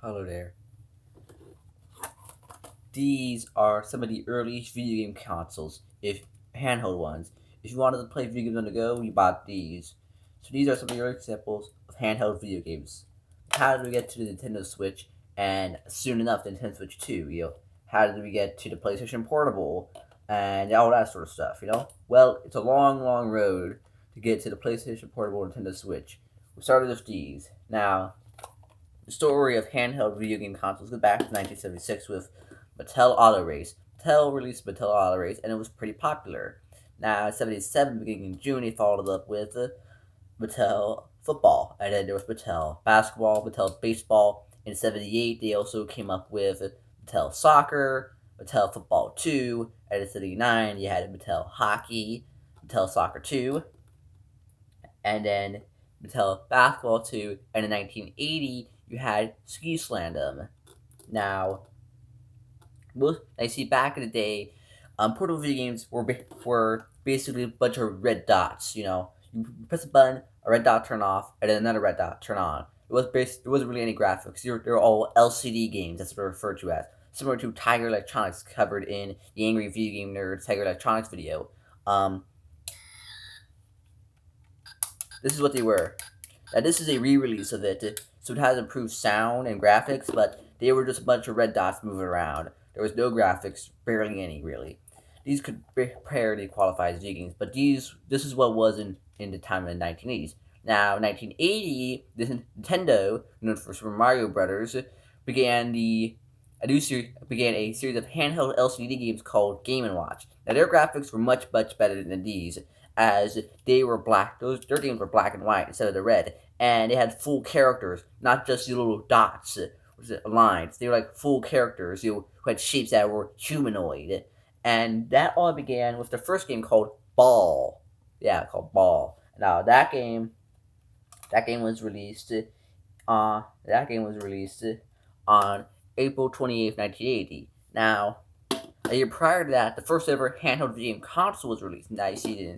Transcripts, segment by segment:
Hello there. These are some of the earliest video game consoles, if handheld ones. If you wanted to play video games on the go, you bought these. So these are some of the early examples of handheld video games. How did we get to the Nintendo Switch, and soon enough the Nintendo Switch 2? How did we get to the PlayStation Portable, and all that sort of stuff? Well, it's a long, long road to get to the PlayStation Portable Nintendo Switch. We started with these. Now, the story of handheld video game consoles goes back to 1976 with Mattel Auto Race. Mattel released Mattel Auto Race, and it was pretty popular. Now, in 77, beginning in June, he followed up with Mattel Football, and then there was Mattel Basketball, Mattel Baseball. In 78, they also came up with Mattel Soccer, Mattel Football 2, and in 79, you had Mattel Hockey, Mattel Soccer 2, and then Mattel Basketball 2, and in 1980, you had Ski Slam. Now, I see back in the day, portable video games were basically a bunch of red dots. You press a button, a red dot turn off, and then another red dot turn on. There wasn't really any graphics. They were all LCD games. That's what they're referred to as, similar to Tiger Electronics covered in the Angry Video Game Nerd Tiger Electronics video. Um, this is what they were. Now this is a re-release of it, so it has improved sound and graphics, but they were just a bunch of red dots moving around. There was no graphics, barely any really. These could barely qualify as video games, but this is what was in the time of the 1980s. Now, 1980, Nintendo, known for Super Mario Brothers, began began a series of handheld LCD games called Game and Watch. Now, their graphics were much better than these, as they were black. Their games were black and white instead of the red, and they had full characters, not just the little dots, lines. They were like full characters, who had shapes that were humanoid, and that all began with the first game called Ball. Yeah, called Ball. Now that game was released. That game was released on April 28th, 1980. Now, a year prior to that, the first ever handheld video game console was released. Now you see,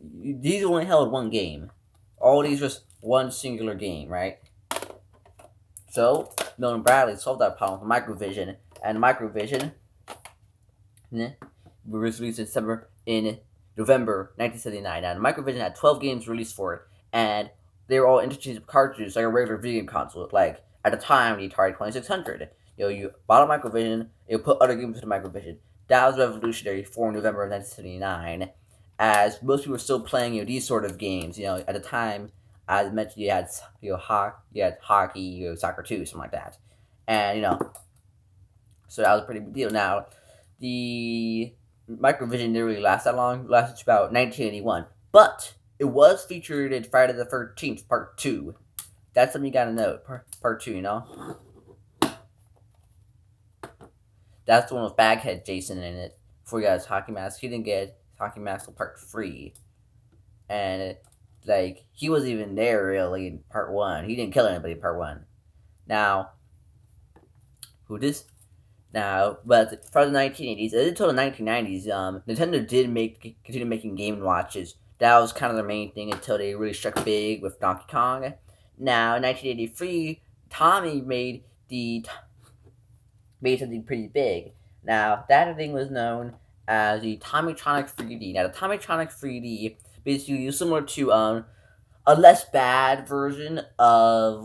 these only held one game. All these just one singular game, right? So Milton Bradley solved that problem with Microvision, and Microvision was released in November 1979. Now, Microvision had 12 games released for it, and they were all interchangeable cartridges like a regular video game console. Like at the time, the Atari 2600. You bought a Microvision, you put other games into Microvision. That was revolutionary for November of 1979, as most people were still playing these sort of games. At the time, as mentioned, you had hockey, soccer too, something like that, and so that was a pretty big deal. Now, the Microvision didn't really last that long. It lasted about 1981, but it was featured in Friday the 13th Part Two. That's something you gotta know. Part Two, that's the one with Baghead Jason in it. Before he got his hockey mask, he didn't get his hockey mask until Part 3, and he wasn't even there really in Part 1. He didn't kill anybody in Part 1. Now, who this? Now, but from the 1980s until the 1990s, Nintendo did continue making Game and Watches. That was kind of their main thing until they really struck big with Donkey Kong. Now, in 1983, Tommy made something pretty big. Now, that thing was known as the Tommytronic 3D. Now, the Tommytronic 3D basically is similar to a less bad version of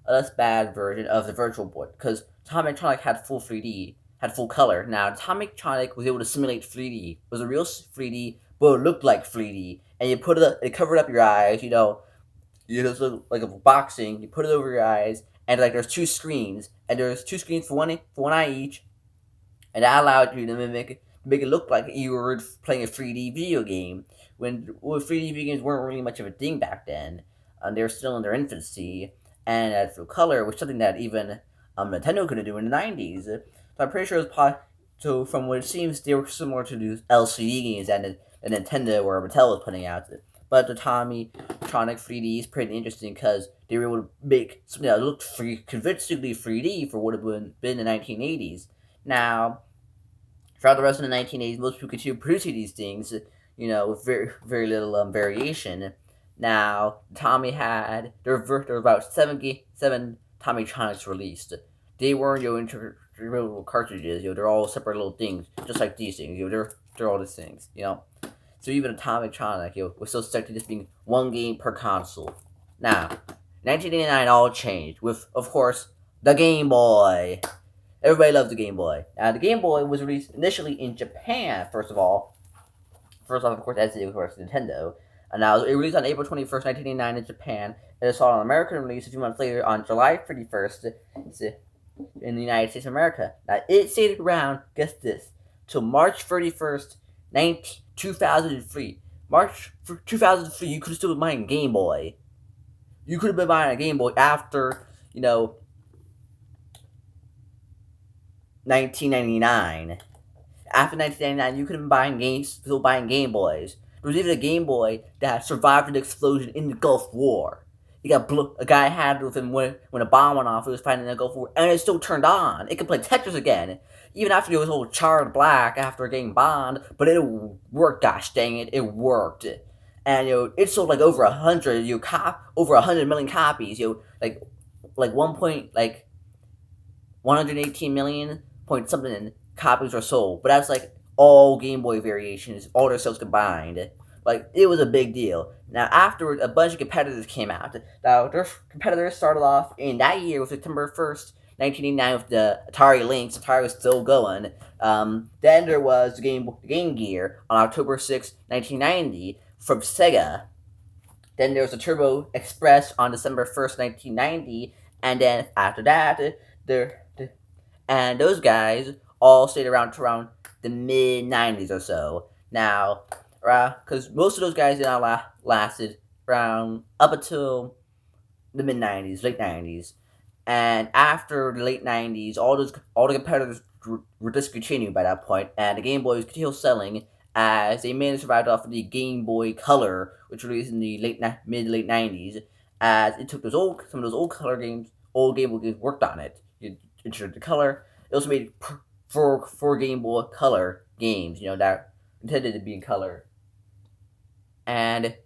a less bad version of the Virtual Boy, because Tommytronic had full 3D, had full color. Now, Tommytronic was able to simulate 3D. It was a real 3D, but it looked like 3D. And it covered up your eyes, you just look like a boxing, you put it over your eyes, and there's two screens, and there's two screens for one eye each, and that allowed you to make it look like you were playing a 3D video game. When 3D video games weren't really much of a thing back then, they were still in their infancy, and for color was something that even Nintendo couldn't do in the 90s. So I'm pretty sure it was so from what it seems, they were similar to the LCD games that Nintendo or Mattel was putting out. But the Tommytronic 3D is pretty interesting because they were able to make something that looked convincingly 3D for what it would have been in the 1980s. Now, throughout the rest of the 1980s, most people continued producing these things, with very little variation. Now, Tommy had there were about seven Tommytronics released. They weren't interchangeable cartridges. They're all separate little things, just like these things. They're all these things. So even Tommytronic, was so stuck to just being one game per console. Now, 1989 all changed with, of course, the Game Boy. Everybody loves the Game Boy. Now, the Game Boy was released initially in Japan, first off, of course, as of course, Nintendo. And now, it was released on April 21st, 1989 in Japan, and it saw an American release a few months later on July 31st in the United States of America. Now, it stayed around, guess this, till March 31st, 2003. March 2003, you could have still been buying Game Boy. You could have been buying a Game Boy after, 1999. After 1999, you could have been still buying Game Boys. There was even a Game Boy that survived an explosion in the Gulf War. A guy had it with him when a bomb went off. It was fighting in the Gulf War, and it still turned on. It could play Tetris again, even after it was all charred black after getting bombed. But it worked. Gosh dang it, it worked. And it sold like over 100 million copies. Like 118 million point something copies were sold. But that's like all Game Boy variations, all their sales combined. Like, it was a big deal. Now, afterwards, a bunch of competitors came out. Now, their competitors started off in that year with September 1st, 1989, with the Atari Lynx. Atari was still going. Then there was the Game Gear on October 6th, 1990, from Sega. Then there was the Turbo Express on December 1st, 1990. And then after that, and those guys all stayed around to around the mid-90s or so. Now, because most of those guys did not lasted around up until the mid-90s, late 90s. And after the late 90s, all the competitors were discontinued by that point, and the Game Boy was still selling as they mainly survived off of the Game Boy Color, which was released in the mid-late 90s, as it took some of those old Game Boy games worked on it. You introduced the color. It also made for Game Boy Color games, that intended to be in color. And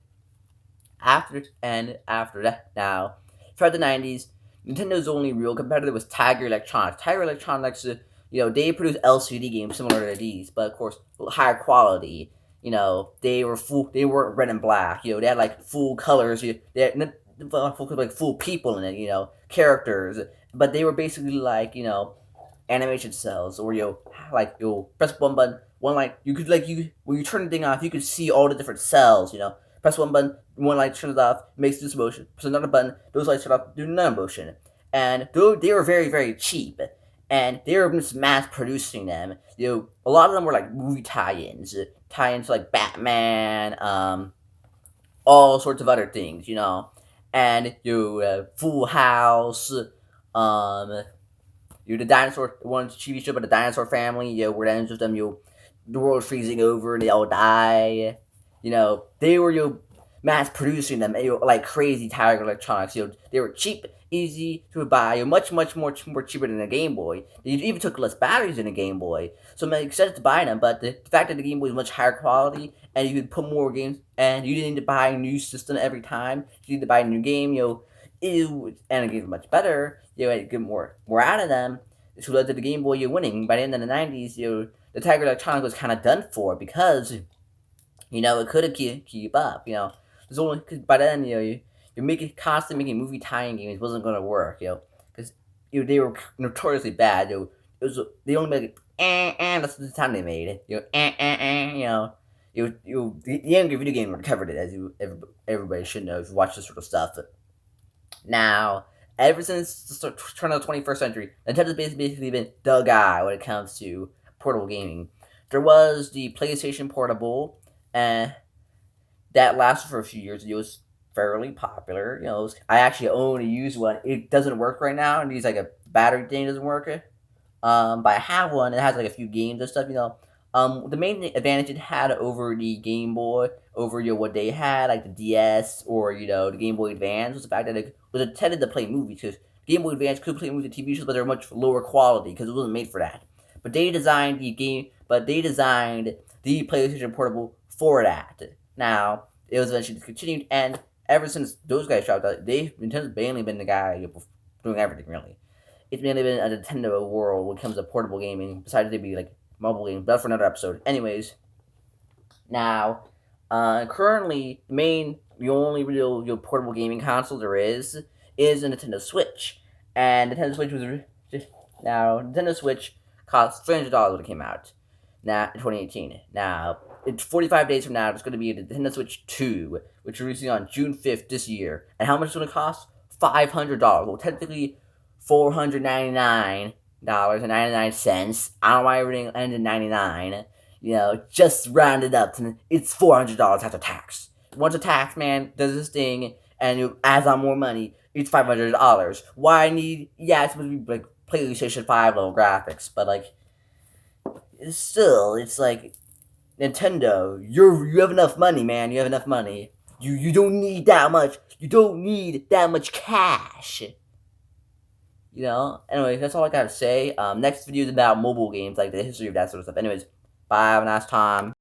after that, now, throughout the 90s, Nintendo's only real competitor was Tiger Electronics. Tiger Electronics, they produced LCD games similar to these, but of course, higher quality. They weren't red and black. They had like full colors. They had full people in it. Characters, but they were basically like animation cells, or press one button, one light. You could when you turn the thing off, you could see all the different cells. Press one button, one light turns off, makes this motion. Press another button, those lights turn off, do another motion. And they were very, very cheap, and they were just mass producing them. A lot of them were like movie tie-ins like Batman, all sorts of other things, and Full House, the dinosaur one TV show about the dinosaur family, where that ends with them, the world freezing over and they all die. They were mass producing them, like crazy. Tiger Electronics, they were cheap, easy to buy, much more cheaper than a Game Boy. They even took less batteries than a Game Boy, so it makes sense to buy them. But the fact that the Game Boy is much higher quality and you could put more games, and you didn't need to buy a new system every time. You need to buy a new game, and the game was much better. And get more out of them. This led to the Game Boy winning. By the end of the 90s, the Tiger Electronics was kind of done for because it couldn't keep up. There's only cause by then you're constantly making movie tie-in games wasn't gonna work. Because they were notoriously bad. They only made that's the time they made it. The Angry Video Game recovered it, as everybody should know if you watch this sort of stuff. Now, ever since the turn of the 21st century, Nintendo's basically been the guy when it comes to portable gaming. There was the PlayStation Portable, and that lasted for a few years. It was fairly popular. I actually own a used one. It doesn't work right now, and it's like a battery thing doesn't work. But I have one. It has like a few games and stuff. The main advantage it had over the Game Boy, over what they had, like the DS or the Game Boy Advance, was the fact that it was intended to play movies. Because Game Boy Advance could play movies and TV shows, but they're much lower quality because it wasn't made for that. But they designed the PlayStation Portable for that. Now it was eventually discontinued, and ever since those guys dropped out, Nintendo's mainly been the guy doing everything really. It's mainly been a Nintendo world when it comes to portable gaming, besides they be like mobile games, but that's for another episode. Anyways, now, currently, the only real portable gaming console there is a Nintendo Switch, and Nintendo Switch was now Nintendo Switch cost $300 when it came out. Now in 2018. Now it's 45 days from now. It's going to be a Nintendo Switch 2, which is releasing on June 5th this year. And how much is it going to cost? $500. Well, technically, $499.99. I don't know why everything ended in 99. Just round it up to it's $400 after tax. Once a tax man does this thing and it adds on more money, it's $500. Why I need? Yeah, it's supposed to be like PlayStation 5 level graphics, but like still, it's like Nintendo. You have enough money, man. You have enough money. You don't need that much. You don't need that much cash. Anyway, that's all I gotta say. Next video is about mobile games, like the history of that sort of stuff. Anyways, bye. Have a nice time.